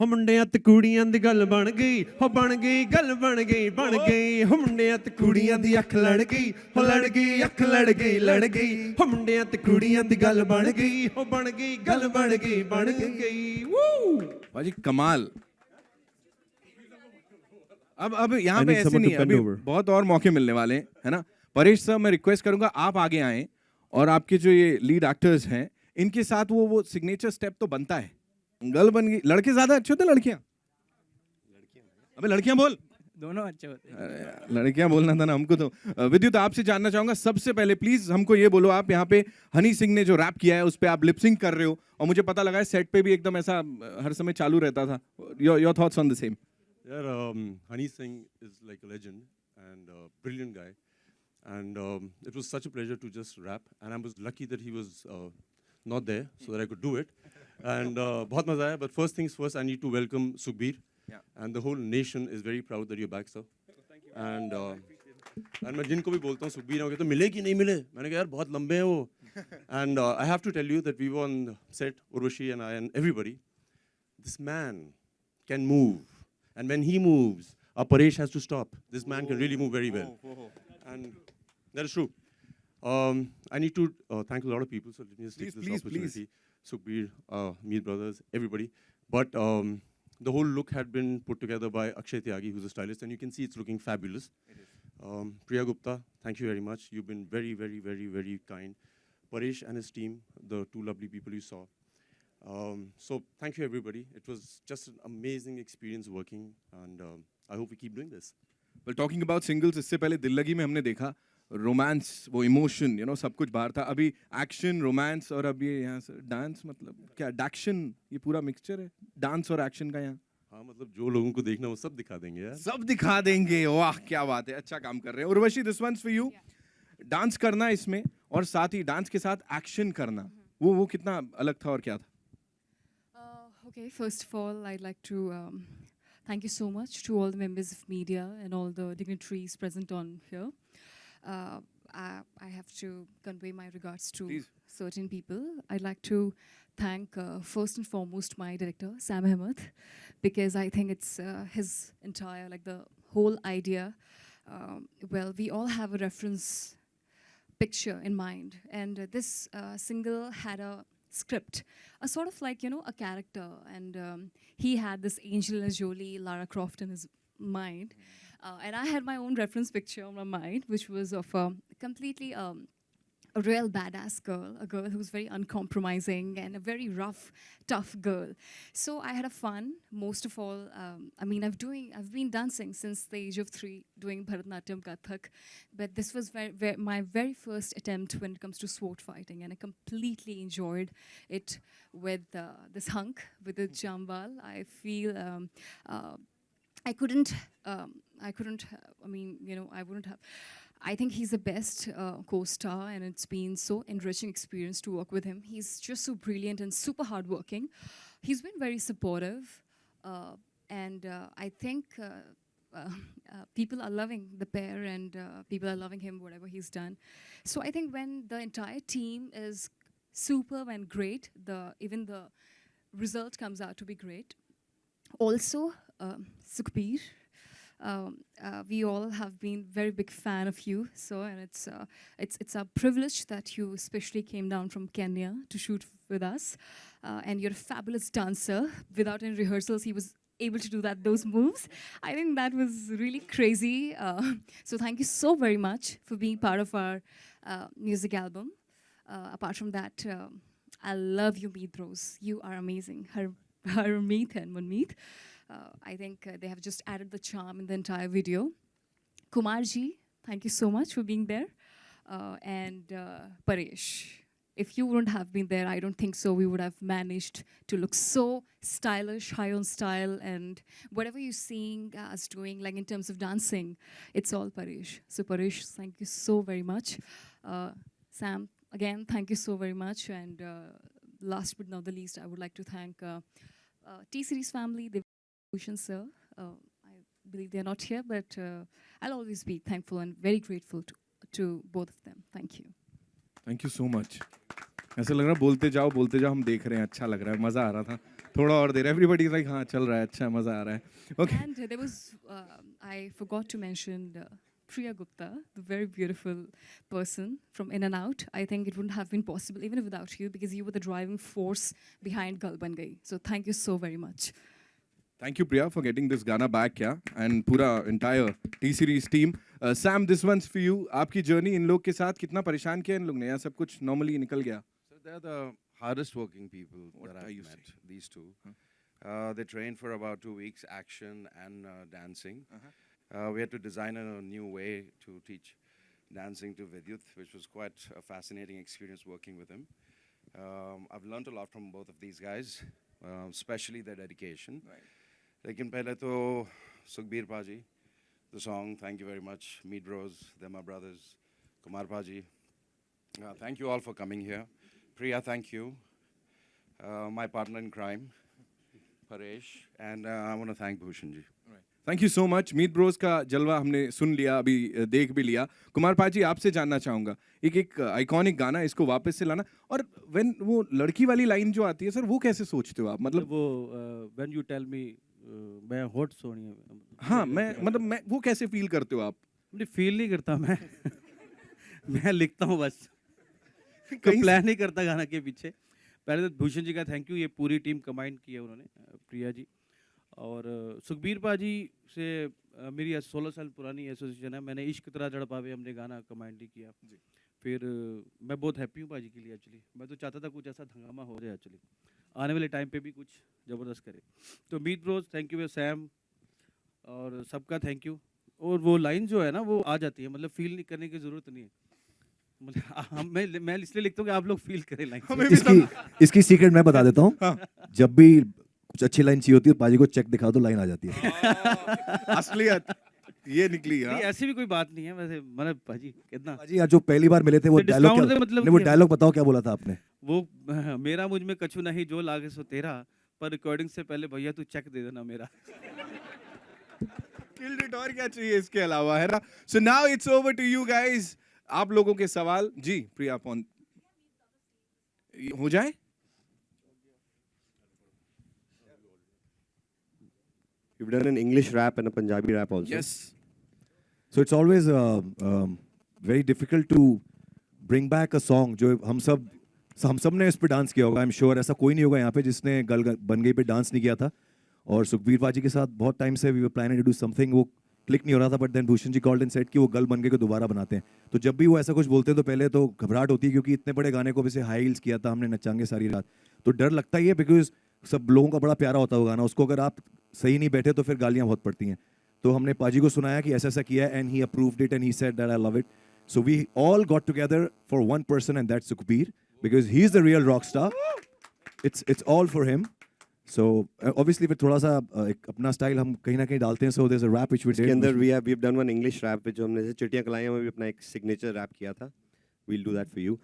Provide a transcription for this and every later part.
ਹੋ ਮੁੰਡਿਆਂ ਤੇ ਕੁੜੀਆਂ ਦੀ ਗੱਲ ਬਣ ਗਈ ਹੋ ਬਣ ਗਈ ਗੱਲ ਬਣ ਗਈ ਹੋ ਮੁੰਡਿਆਂ ਤੇ ਕੁੜੀਆਂ ਦੀ ਅੱਖ ਲੜ ਗਈ ਹੋ ਲੜ ਗਈ ਅੱਖ ਲੜ ਗਈ ਹੋ ਮੁੰਡਿਆਂ ਤੇ ਕੁੜੀਆਂ ਦੀ ਗੱਲ ਬਣ ਗਈ ਹੋ ਬਣ ਗਈ ਗੱਲ ਬਣ ਗਈ ਵੂ भाजी कमाल। अब यहाँ पे ऐसे नहीं है, अभी बहुत और मौके मिलने वाले हैं, है ना। परेश सर, मैं रिक्वेस्ट करूंगा आप आगे आएं और आपके जो ये लीड एक्टर्स हैं इनके साथ वो सिग्नेचर स्टेप तो बनता है। गर्ल बन गई, लड़के ज्यादा अच्छे होते लड़कियां? अबे लड़कियां बोल। दोनों अच्छे होते हैं। लड़कियां बोलना था ना हमको तो। विद्युत आपसे जानना चाहूंगा सबसे पहले, प्लीज हमको ये बोलो, आप यहाँ पे हनी सिंह ने जो रैप किया है उस पे आप लिपसिंग कर रहे हो और मुझे पता लगा है सेट पे भी एकदम ऐसा हर समय चालू रहता था। Your thoughts on the same? Yeah, Honey Singh is like a legend and a brilliant guy. And it was such a pleasure to just rap. And I was lucky that he was not there so that I could do it. And bahut maza aaya. But first things first, I need to welcome Sukhbir. Yeah. And the whole nation is very proud that you're back, sir. Thank you. And मैं जिनको भी बोलता हूँ सुखबीर हो गए तो मिले कि नहीं मिले, मैंने कहा यार बहुत लंबे हैं वो. And I have to tell you that we were on set, Urvashi and I and everybody. This man can move. And when he moves, our Paresh has to stop. This man can really move very well. And that is true. I need to thank a lot of people. So let me just take this opportunity. Sukhbir, Meet Brothers, everybody. But the whole look had been put together by Akshay Tyagi, who's a stylist. And you can see it's looking fabulous. Priya Gupta, thank you very much. You've been very, very, very, very kind. Paresh and his team, the two lovely people you saw. So thank you everybody. It was just an amazing experience working and I hope we keep doing this. Well, talking about singles, इससे पहले दिल लगी में हमने देखा romance, वो emotion, you know, सब कुछ बाहर था। अभी एक्शन, रोमांस और अब ये यहाँ से डांस, मतलब क्या डैक्शन, ये पूरा मिक्सचर है डांस और एक्शन का यहाँ। हाँ, मतलब जो लोगों को देखना वो सब दिखा देंगे यार। सब दिखा देंगे, वाह क्या बात है, अच्छा काम कर रहे हैं। Urvashi, this one's for you. Dance करना इसमें और साथ ही डांस के साथ एक्शन करना, वो कितना अलग था और क्या था? Okay, first of all, I'd like to thank you so much to all the members of media and all the dignitaries present on here. I have to convey my regards to certain people. I'd like to thank first and foremost my director, Sam Ahmed, because I think it's his entire, like the whole idea. Well, we all have a reference picture in mind, and this single had a script, a sort of like, you know, a character, and he had this Angelina Jolie, Lara Croft in his mind, and I had my own reference picture on my mind, which was of a completely a real badass girl, a girl who's very uncompromising and a very rough, tough girl. So I had a fun. Most of all, I mean, I've been dancing since the age of 3, doing Bharatanatyam, Kathak, but this was my very first attempt when it comes to sword fighting, and I completely enjoyed it with this hunk, with the Jambal. I feel I couldn't. I mean, you know, I wouldn't have. I think he's the best co-star, and it's been so enriching experience to work with him. He's just so brilliant and super hardworking. He's been very supportive, and I think people are loving the pair, and people are loving him, whatever he's done. So I think when the entire team is superb and great, even the result comes out to be great. Also, Sukhbir. We all have been very big fan of you, so, and it's a privilege that you especially came down from Kenya to shoot with us, and you're a fabulous dancer. Without any rehearsals, he was able to do those moves. I think that was really crazy. So thank you so very much for being part of our music album. Apart from that, I love you, Meet Bros. You are amazing. Harmeet and Manmeet. I think they have just added the charm in the entire video. Kumar ji, thank you so much for being there. And Paresh, if you wouldn't have been there, I don't think so we would have managed to look so stylish, high on style, and whatever you're seeing us doing, like in terms of dancing, it's all Paresh. So Paresh, thank you so very much. Sam, again, thank you so very much. And last but not the least, I would like to thank T-Series family, Bhushan sir. I believe they're not here, but I'll always be thankful and very grateful to both of them. Thank you. Thank you so much. ऐसा लग रहा है बोलते जाओ हम देख रहे हैं, अच्छा लग रहा है, मजा आ रहा था, थोड़ा और देर एवरीबडी लाइक हाँ चल रहा है, अच्छा मजा आ रहा है. Okay And there was, I forgot to mention Priya Gupta, the very beautiful person from In and Out. I think it wouldn't have been possible even without you, because you were the driving force behind Gal Ban Gayi. So thank you so very much. Thank you, Priya, for getting this Gana back, yeah, and पूरा entire T series team. Sam, this one's for you. आपकी journey इन लोग के साथ कितना परेशान किया इन लोग ने, या सब कुछ normally निकल गया? So they're the hardest working people What that are you I've met. saying? These two. They trained for about 2 weeks, action and dancing. We had to design a new way to teach dancing to Vidyut, which was quite a fascinating experience working with him. I've learned a lot from both of these guys, especially their dedication. लेकिन पहले तो सुखबीर पाजी, the song, thank you very much. Meet Bros, they're my brothers. Kumar Paji, thank you all for coming here. Priya, thank you. My partner in crime, Paresh, and I want to thank Bhushan ji. Thank you so much. Meet Bros का जलवा हमने सुन लिया, अभी देख भी लिया. कुमार पाजी, आपसे जानना चाहूंगा, एक आइकॉनिक गाना, इसको वापस से लाना, और व्हेन वो लड़की वाली लाइन जो आती है सर, वो कैसे सोचते हो आप? मतलब वो व्हेन यू टेल मी मैं हॉट सोनिया, हाँ, मैं वो कैसे फील करते हो आप? मुझे फील नहीं करता मैं मैं लिखता हूँ बस, कहीं प्लान नहीं करता गाना के पीछे. पहले तो भूषण जी का थैंक यू, ये पूरी टीम कंबाइन की है उन्होंने, प्रिया जी और सुखबीर पाजी से मेरी 16 साल पुरानी एसोसिएशन है. मैंने इश्क तरह जड़पावे हमने गाना कमांडी किया. फिर मैं बहुत हैप्पी हूँ पाजी के लिए. एक्चुअली मैं तो चाहता था कुछ ऐसा हंगामा हो जाए, एक्चुअली आने वाले टाइम पे भी कुछ ज़बरदस्त करे. तो Meet Bros thank you, Sam और सबका थैंक यू. और वो लाइन जो है ना वो आ जाती है, मतलब फील नहीं करने की ज़रूरत नहीं है. मतलब मैं इसलिए लिखता हूँ कि आप लोग फील करें लाइन. इसकी सीक्रेट मैं बता देता हूँ. जब भी कुछ अच्छी लाइन चाहिए होती है, पाजी को चेक दिखा दो, लाइन आ जाती है. असलियत ये निकली. नहीं, ऐसी भी कोई बात नहीं है वैसे. मतलब पाजी कितना, पाजी आज जो पहली बार मिले थे, वो डायलॉग मतलब वो डायलॉग बताओ क्या बोला था आपने? वो मेरा मुझ में कछु नहीं जो लागे सो तेरा, पर रिकॉर्डिंग से पहले भैया तू चेक दे देना मेरा. Killed it. और क्या चाहिए इसके अलावा, है ना? So now it's over to you guys. आप लोगों के सवाल जी. प्रिया पॉन हो जाए. You've done an English rap and a Punjabi rap also. Yes. So it's always very difficult to bring back a song जो हम सब ने इस पे डांस किया होगा. I'm sure ऐसा कोई नहीं होगा यहाँ पे जिसने गल बन गई पे डांस नहीं किया था. और सुखबीर पाजी के साथ बहुत टाइम से we were planning to do something, वो क्लिक नहीं हो रहा था. But then Bhushan ji called and said कि वो गल बन गई को दोबारा बनाते हैं. तो जब भी वो ऐसा कुछ बोलते हैं तो पहले तो घबराहट होती है, क्योंकि इतने बड़े गाने को वैसे हाई हील्स किया था हमने, नचांगे सारी रात, तो डर लगता ही है, बिकॉज सब लोगों का बड़ा प्यारा होता है वो गाना. उसको अगर आप सही नहीं बैठे तो फिर गालियाँ बहुत पड़ती हैं. तो हमने पाजी को सुनाया कि ऐसा ऐसा किया है, and he approved it and he said that I love it. So we all got together for one person, and that's Sukhbir, because he is the real rock star. It's all for him. So obviously फिर थोड़ा सा एक अपना style हम कहीं ना कहीं डालते हैं. So there is a rap which we इसके अंदर we've done one English rap जो हमने जैसे चिड़िया कलाइयाँ में भी अपना एक सिग्नेचर रैप किया था. We'll do that for you.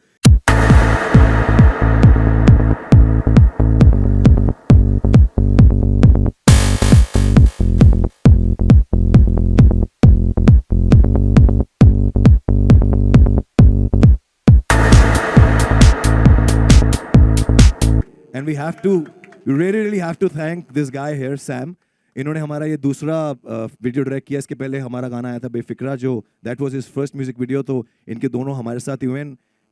And we really have to thank this guy here, Sam. इन्होंने हमारा ये दूसरा वीडियो डायरेक्ट किया. इसके पहले हमारा गाना आया था बेफिक्रा, जो that was his first music video. तो इनके दोनों हमारे साथ ही हुए.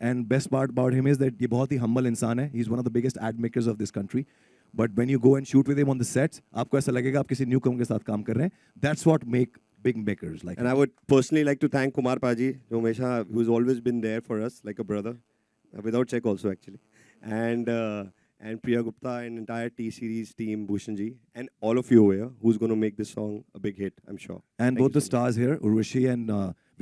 And best part about him is that ये बहुत ही humble इंसान है. He's one of the biggest ad makers of this country. But when you go and shoot with him on the sets, आपको ऐसा लगेगा आप किसी newcomer के साथ काम कर रहे हैं. That's what make big makers like. And I would personally like to thank Kumar Paji, जो हमेशा who's always been there for us like a brother, without check also actually. And Priya Gupta and entire T-Series team, Bhushan ji, and all of you over here, who's going to make this song a big hit, I'm sure. And Thank both you the so much. stars here, Urvashi and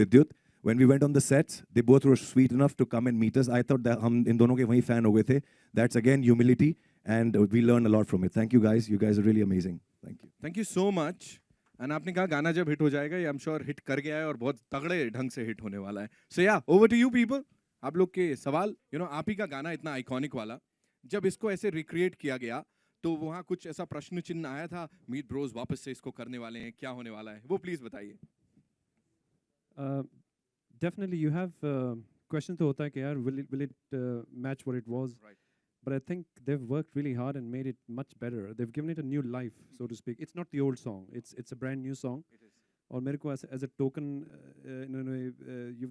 Vidyut, when we went on the sets, they both were sweet enough to come and meet us. I thought that हम इन दोनों के वही fan हो गए थे. That's again humility, and we learned a lot from it. Thank you guys. You guys are really amazing. Thank you. Thank you so much. And आपने कहा गाना जब हिट हो जाएगा, ये आई एम श्योर हिट कर गया है और बहुत तगड़े ढंग से हिट होने वाला है. सो या ओवर टू यू पीपल. आप लोग के सवाल. आप ही का गाना इतना आइकॉनिक वाला, जब इसको ऐसे रिक्रिएट किया गया तो वहाँ कुछ ऐसा प्रश्न चिन्ह आया था, मीट ब्रोस वापस से इसको करने वाले हैं, क्या होने वाला है, वो प्लीज बताइए. Definitely you have क्वेश्चन तो होता है कि यार will it match what it was? Right. But I think they've worked really hard and made it much better. They've given it a new life, so to speak. It's not the old song. It's a brand new song. It is. और मेरे को as a token,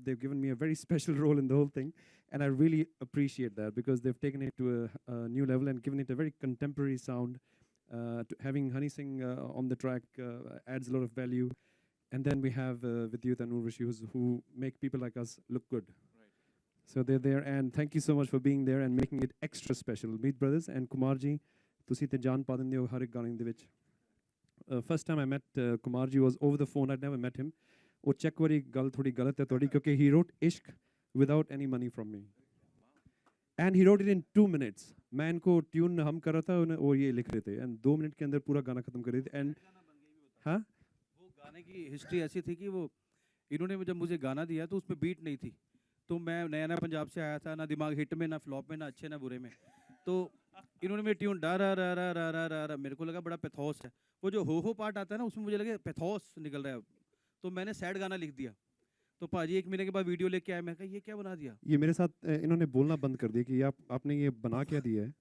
they've given me a very special role in the whole thing, and I really appreciate that because they've taken it to a new level and given it a very contemporary sound. Having Honey Singh on the track adds a lot of value, and then we have Vidyut and Urvashi who make people like us look good. Right. So they're there, and thank you so much for being there and making it extra special. Meet Brothers and Kumar ji, ਤੁਸੀਂ ਤੇ ਜਾਨ ਪਾ ਦਿੰਦੇ ਹੋ ਹਰ ਇੱਕ ਗਾਣੇ ਦੇ ਵਿੱਚ. First time I met Kumar ji was over the phone. I'd never met him. ਉਹ ਚੈੱਕ ਵਾਲੀ ਗੱਲ ਥੋੜੀ ਗਲਤ ਹੈ ਤੁਹਾਡੀ ਕਿਉਂਕਿ he wrote Ishq without any money from me. And he wrote it in 2 minutes. मैं इनको ट्यून हम कर रहा था और ये लिख रहे थे and 2 मिनट के अंदर पूरा गाना खत्म कर रहे थे. And हाँ वो गाने की हिस्ट्री ऐसी थी कि वो इन्होंने जब मुझे गाना दिया तो उसमें बीट नहीं थी, तो मैं नया नया पंजाब से आया था, ना दिमाग हिट में ना फ्लॉप में ना अच्छे ना बुरे में, तो इन्होंने मेरी ट्यून डा रा रा रा रा रा रा रा मेरे को लगा बड़ा पैथोस है, वो जो हो पार्ट आता है ना उसमें मुझे लगे पैथोस निकल रहा है, तो मैंने सैड गाना लिख दिया. तो पाजी 1 महीने के बाद वीडियो लेके आए, मैं कहा ये क्या बना दिया. ये मेरे साथ इन्होंने बोलना बंद कर दिया कि आपने ये बना क्या दिया है.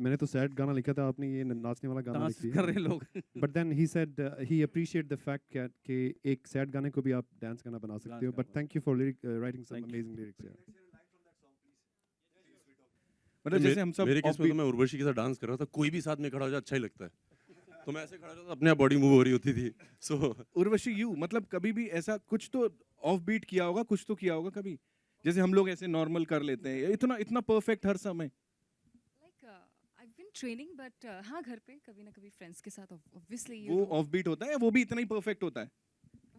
मैंने तो सैड गाना लिखा था, आपने ये नाचने वाला गाना लिख डांस दिया. कर रहे हैं लोग. But then he said he appreciate the fact कि एक सैड गाने को भी आप डांस गाना बना सकते हो. But thank you for writing some amazing lyrics. मतलब जैसे हम सब मेरे केस में तो मैं उर्वशी के साथ डांस कर रहा था, कोई भी साथ में खड़ा हो जाए अच्छा ही लगता है, तो मैं ऐसे खड़ा होता अपने आप बॉडी मूव हो रही होती थी. सो उर्वशी यू मतलब कभी भी ऐसा कुछ तो ऑफ बीट किया होगा, कुछ तो किया होगा कभी, जैसे हम लोग ऐसे नॉर्मल कर लेते हैं, इतना परफेक्ट हर समय. I've been training, but हाँ घर पे कभी ना कभी फ्रेंड्स के साथ obviously वो ऑफ बीट होता है या वो भी इतना ही परफेक्ट होता है.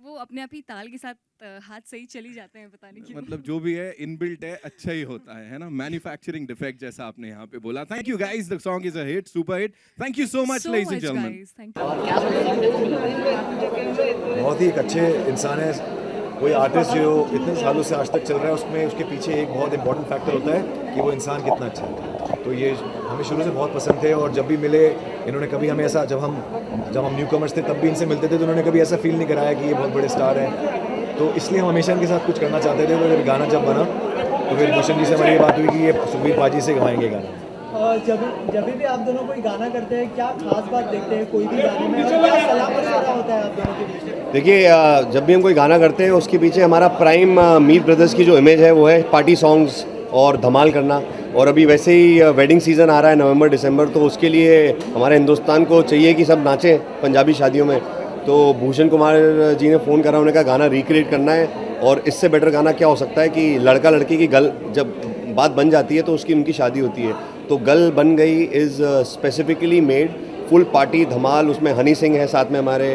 वो अपने आप ही ताल के साथ हाथ सही चली जाते हैं, पता नहीं क्यों. मतलब जो भी है इनबिल्ट है, अच्छा ही होता है ना. मैन्युफैक्चरिंग डिफेक्ट जैसा आपने यहाँ पे बोला. Thank you guys, the song is a hit, super hit. Thank you so much ladies and gentleman. Thank you. बहुत ही एक अच्छे इंसान है. कोई आर्टिस्ट जो इतने सालों से आज तक चल रहा है उसमें उसके पीछे एक बहुत इंपॉर्टेंट फैक्टर होता है कि वो इंसान कितना अच्छा है. तो ये हमें शुरू से बहुत पसंद थे और जब भी मिले इन्होंने कभी हमें ऐसा, जब हम न्यू कमर्स थे तब भी इनसे मिलते थे तो उन्होंने कभी ऐसा फील नहीं कराया कि ये बहुत बड़े स्टार हैं. तो इसलिए हम हमेशा इनके साथ कुछ करना चाहते थे. तो जब गाना जब बना तो फिर भूषण जी से हमारी ये बात हुई कि ये सुखबीर पाजी से गवाएंगे गाना. जब भी आप दोनों कोई गाना करते हैं क्या खास बात देखते हैं कोई भी गाने में, और क्या सलाह मशवरा होता है आप दोनों के बीच? देखिए जब भी हम कोई गाना करते हैं उसके पीछे हमारा प्राइम मीत ब्रदर्स की जो इमेज है वो है पार्टी सॉन्ग्स और धमाल करना. और अभी वैसे ही वेडिंग सीज़न आ रहा है नवंबर दिसंबर, तो उसके लिए हमारे हिंदुस्तान को चाहिए कि सब नाचें पंजाबी शादियों में. तो भूषण कुमार जी ने फ़ोन करा, उन्होंने कहा गाना रिक्रिएट करना है, और इससे बेटर गाना क्या हो सकता है कि लड़का लड़की की गल जब बात बन जाती है तो उसकी उनकी शादी होती है. तो गल बन गई is specifically made full party धमाल. उसमें हनी सिंह है, साथ में हमारे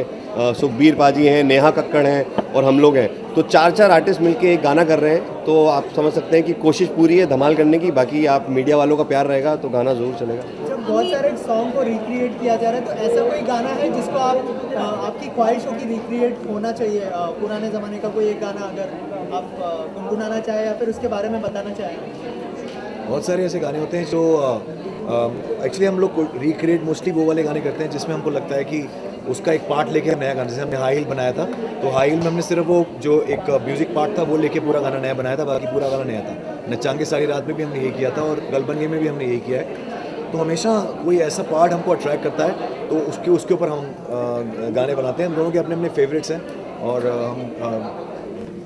सुखबीर पाजी हैं, नेहा कक्कड़ हैं और हम लोग हैं. तो 4 आर्टिस्ट मिलके एक गाना कर रहे हैं. तो आप समझ सकते हैं कि कोशिश पूरी है धमाल करने की. बाकी आप मीडिया वालों का प्यार रहेगा तो गाना ज़रूर चलेगा. जब बहुत सारे सॉन्ग को रिक्रिएट किया जा रहा है तो ऐसा कोई गाना है जिसको आपकी ख्वाहिश हो कि रिक्रिएट होना चाहिए, पुराने ज़माने का कोई एक गाना अगर आप गुनगुनाना चाहें या फिर उसके बारे में बताना चाहें? बहुत सारे ऐसे गाने होते हैं जो एक्चुअली हम लोग रिक्रिएट मोस्टली वो वाले गाने करते हैं जिसमें हमको लगता है कि उसका एक पार्ट लेके हम नया गाना, जैसे हमने हाई हिल बनाया था तो हाई हिल में हमने सिर्फ वो जो एक म्यूजिक पार्ट था वो लेके पूरा गाना नया बनाया था, बाकी पूरा गाना नया था. नचांगे सारी रात में भी हमने यही किया था और गलबनगे में भी हमने यही किया है. तो हमेशा कोई ऐसा पार्ट हमको अट्रैक्ट करता है तो उसके ऊपर हम गाने बनाते हैं. हम दोनों के अपने अपने फेवरेट्स हैं और हम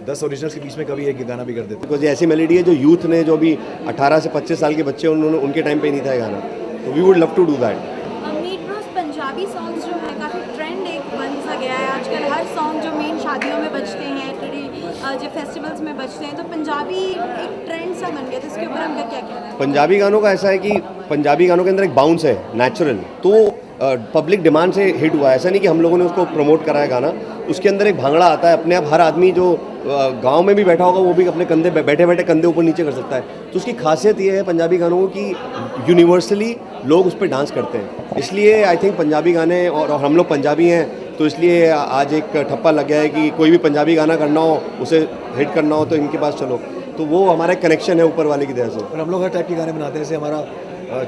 10 ओरिजिनल्स के बीच में कभी एक गाना भी कर देते हैं. बिकॉज ये ऐसी मेलोडी है जो यूथ ने, जो भी 18 से 25 साल के बच्चे उन्होंने उनके टाइम पे नहीं था ये गाना. तो we would love to do that. Meet Bros Punjabi songs जो है काफ़ी ट्रेंड एक बन सा गया है आजकल. हर सॉन्ग जो मेन शादियों में बजते हैं, जो फेस्टिवल्स में बजते हैं, तो पंजाबी एक ट्रेंड सा बन गया. तो इसके ऊपर हम क्या कहना है? पंजाबी गानों का ऐसा है कि पंजाबी गानों के अंदर एक बाउंस है नेचुरल, तो पब्लिक डिमांड से हिट हुआ है. ऐसा नहीं कि हम लोगों ने उसको प्रमोट करा है गाना. उसके अंदर एक भांगड़ा आता है अपने आप. हर आदमी जो गांव में भी बैठा होगा वो भी अपने कंधे बैठे बैठे कंधे ऊपर नीचे कर सकता है. तो उसकी खासियत ये है पंजाबी गानों की यूनिवर्सली लोग उस पर डांस करते हैं. इसलिए आई थिंक पंजाबी गाने, और हम लोग पंजाबी हैं तो इसलिए आज एक ठप्पा लग गया है कि कोई भी पंजाबी गाना करना हो, उसे हिट करना हो तो इनके पास चलो. तो वो हमारा कनेक्शन है ऊपर वाले की दया से. और हम लोग हर टाइप के गाने बनाते हैं. जैसे हमारा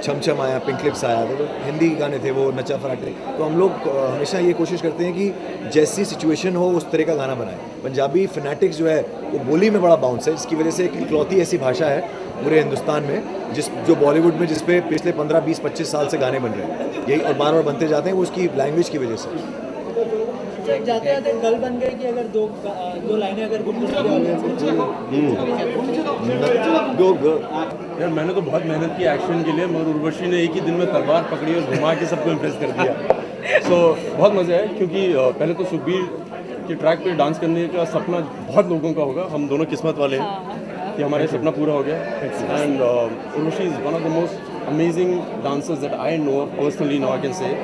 छम छम आया, पिंक लिप्स आया, तो हिंदी गाने थे वो नचा फराटे। तो हम लोग हमेशा ये कोशिश करते हैं कि जैसी सिचुएशन हो उस तरह का गाना बनाएं। पंजाबी फिनेटिक्स जो है वो बोली में बड़ा बाउंस है, जिसकी वजह से एक इकलौती ऐसी भाषा है पूरे हिंदुस्तान में जो बॉलीवुड में जिस पे पिछले 15, 20, 25 साल से गाने बन रहे हैं, यही और बार बार बनते जाते हैं, वो उसकी लैंग्वेज की वजह से। जाते जाते गल बन गए कि अगर दो लाइनें अगर यार मैंने तो बहुत मेहनत की एक्शन के लिए, मगर उर्वशी ने एक ही दिन में तलवार पकड़ी और घुमा के सबको इम्प्रेस कर दिया। सो बहुत मज़ा है, क्योंकि पहले तो सुखबीर के ट्रैक पे डांस करने का सपना बहुत लोगों का होगा, हम दोनों किस्मत वाले हैं कि हमारे सपना पूरा हो गया। And Urvashi is one of the most amazing dancers that I know personally, now I can say,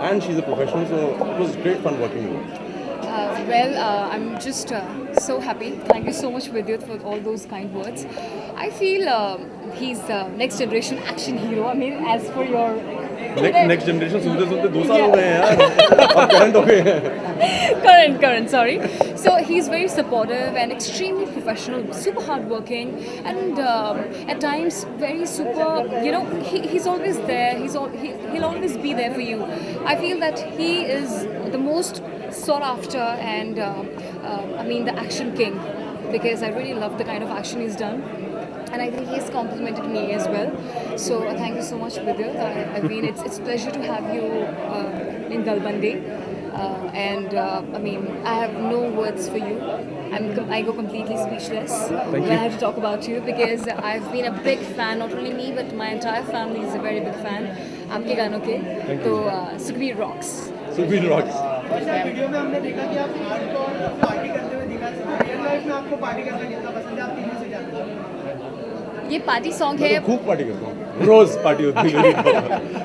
and she's a professional, so it was great fun working with her. I'm just so happy. Thank you so much, Vidyut, for all those kind words. I feel he's next generation action hero. I mean, as for your next generation, सुनते 2 साल हो गए हैं यार, अब current हो गए हैं। current, sorry. So he's very supportive and extremely professional, super hardworking, and at times very super. You know, he's always there. He'll always be there for you. I feel that he is the most sought after and I mean the action king, because I really love the kind of action he's done. And I think he's complimented me as well. So thank you so much, Vidyut. I mean, it's a pleasure to have you in Galbandi. And I mean, I have no words for you. I go completely speechless when I have to talk about you, because I've been a big fan. Not only me, but my entire family is a very big fan. आपके गानों के। तो Sukhbir rocks. Sukhbir rocks. Video में हमने देखा कि आप hardcore party करते हुए दिखा, रियल लाइफ में आपको पार्टी करना कितना पसंद है, आप तीनों से जानते हैं? ये पार्टी सॉन्ग है। मैं तो खूब पार्टी करता हूँ, रोज पार्टी होती है मेरी,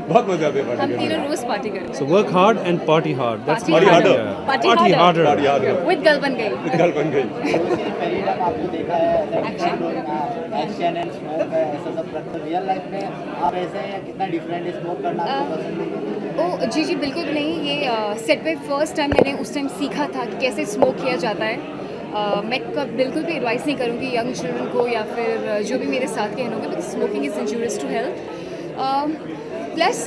बहुत मजा आती है पार्टी हम करने तीनों में। रोज पार्टी करते हैं। So work hard and party hard. That's Party harder. Party Party harder. Party याद है, With गल बन गई। कल बन गई। पहली बार आपको देखा है एक्शन एंड स्मोक है, ऐसा सब करते हैं। रियल लाइफ में आप ऐसे हैं या कितना डिफरेंट है? स्मोक करना आपको पसंद है? ओ जी बिल्कुल भी नहीं। ये सेट पे फर्स्ट टाइम मैंने उस टाइम सीखा था कि कैसे स्मोक किया जाता है। मैं बिल्कुल भी एडवाइस नहीं करूँगी यंग चिल्ड्रन को या फिर जो भी मेरे साथ के होंगे, because smoking is injurious to health. Plus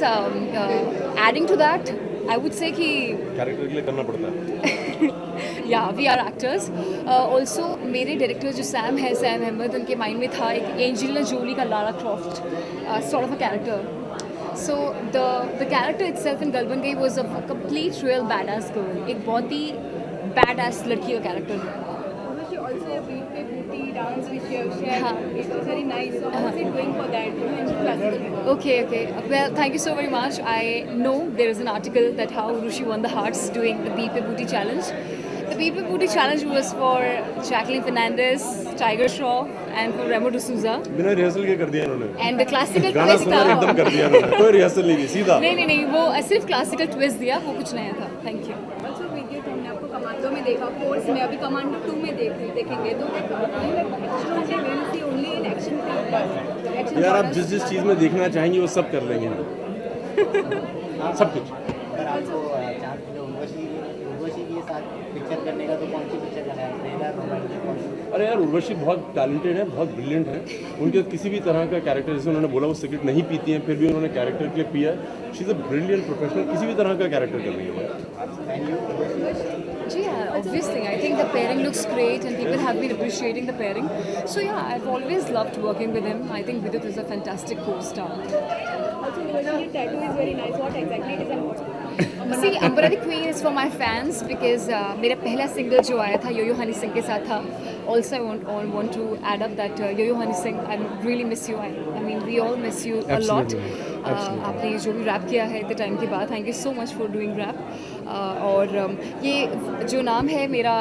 adding to that I would say कि कैरेक्टर के लिए करना पड़ता है। या वी आर एक्टर्स। ऑल्सो मेरे डायरेक्टर जो सैम है, सैम अहमद, उनके माइंड में था एक एंजेलिना जोली का Lara Croft sort of a character. So the character itself in Galban Gai was a complete real badass girl. एक बहुत ही badass लड़की का कैरेक्टर है। Also a beat pe booty dance which you have shared. हाँ. It was very nice. So how is it going for that? You mentioned classical. Okay. Well, thank you so very much. I know there is an article that how Rushi won the hearts doing the Beat Pe Booty challenge. The Beat Pe Booty challenge was for Jacqueline Fernandez, Tiger Shroff, and for Remo D'Souza. बिना rehearsal के कर दिया इन्होंने, And the classical गाना twist सुना एकदम कर दिया इन्होंने, कोई रिहर्सल नहीं की, सीधा। नहीं, वो सिर्फ क्लासिकल ट्विस्ट दिया, वो कुछ नया था। Thank you. Also video तो हमने आपको कमांडो में देखा, फोर्स में, अभी कमांडो 2 में देखेंगे तो ओनली इन एक्शन। यार आप जिस चीज़ में देखना चाहेंगे वो सब कर लेंगे हम, सब कुछ। आपको चांस मिले उर्वशी के साथ पिक्चर करने का, तो कौन सी पिक्चर करना है? Trailer, romantic? अरे यार उर्वशी बहुत टैलेंटेड है, बहुत ब्रिलियंट है। उनके किसी भी तरह का कैरेक्टर, जैसे उन्होंने बोला वो सिगरेट नहीं पीती हैं, फिर भी उन्होंने कैरेक्टर के लिए पिया है। She is a brilliant professional, किसी भी तरह का कैरेक्टर कर रही है। Yeah, obviously. I think the pairing looks great and people have been appreciating the pairing. So yeah, I've always loved working with him. I think Vidyut is a fantastic co-star. Also your tattoo is very nice. What exactly it is and what? See, Ambara the Queen is for my fans because मेरा पहला single जो आया था yo-yo Honey Singh के साथ था. Also, I want to add up that yo-yo hनी Singh, I really miss you. I mean, we all miss you a lot. आपने जो भी रैप किया है इतने टाइम के बाद, thank you so much for doing rap. और ये जो नाम है मेरा,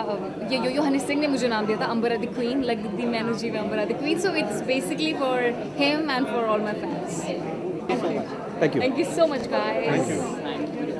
ये यो-यो हनी सिंह ने मुझे नाम दिया था, अंबरा द क्वीन, like दी मैनू जी में Ambra the queen. So it's basically for him and for all my fans. Thank you. Thank you so much, guys. Thank you.